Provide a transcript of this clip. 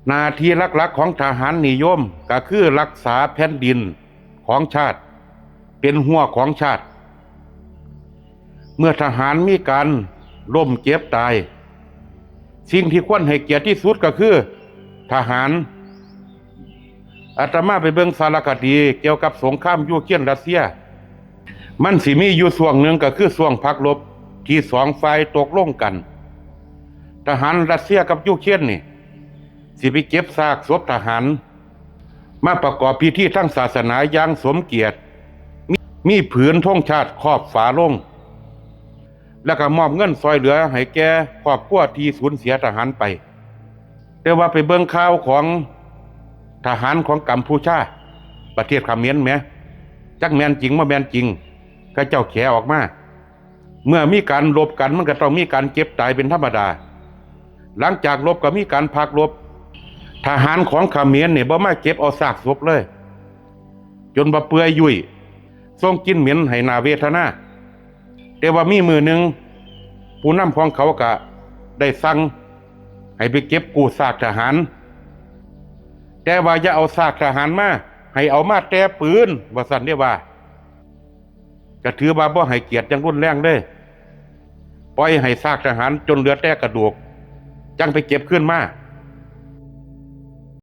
หน้าที่หลักๆของทหารนิยมก็คือรักษาแผ่นดินของชาติเป็นหัวของชาติเมื่อทหารมีการล้มเจ็บตายสิ่งที่ควรให้เกียรติที่สุดก็คือทหารอาตมาไปเบิ่งสารคดีเกี่ยวกับสงครามยูเครนรัสเซียมันสิมีอยู่ช่วงหนึ่งก็คือช่วงพักรบที่สองฝ่ายตกลงกันทหารรัสเซียกับยูเครนนี่สิไปเก็บซากศพทหารมาประกอบพิธีทางศาสนาอย่างสมเกียรติมีผืนธงชาติครอบฝาลงแล้วก็มอบเงินซอยเหลือให้แก่ครอบครัวที่สูญเสียทหารไปแต่ว่าไปเบิ่งข่าวของทหารของกัมพูชาประเทศเขมรแหมจักแม่นจริงบ่แม่นจริงก็เจ้าแขออกมาเมื่อมีการรบกันมันก็ต้องมีการเจ็บตายเป็นธรรมดาหลังจากรบก็มีการพักรบทหารของเขมรเนี่ยบ่มาเก็บเอาซากศพเลยจนบ่เปื่อยยุ่ยส่งกลิ่นเหม็นให้น่าเวทนาแต่ว่ามีมือหนึ่งผู้นำของเขาก็ได้สั่งให้ไปเก็บกู้ซากทหารแต่ว่าอย่าเอาซากทหารมาให้เอามาแต่ปืนว่าซั่นเด้ว่าก็ถือว่าบ่ให้เกียรติอย่างรุนแรงเด้ปล่อยให้ซากทหารจนเหลือแต่กระดูกจังไปเก็บขึ้นมา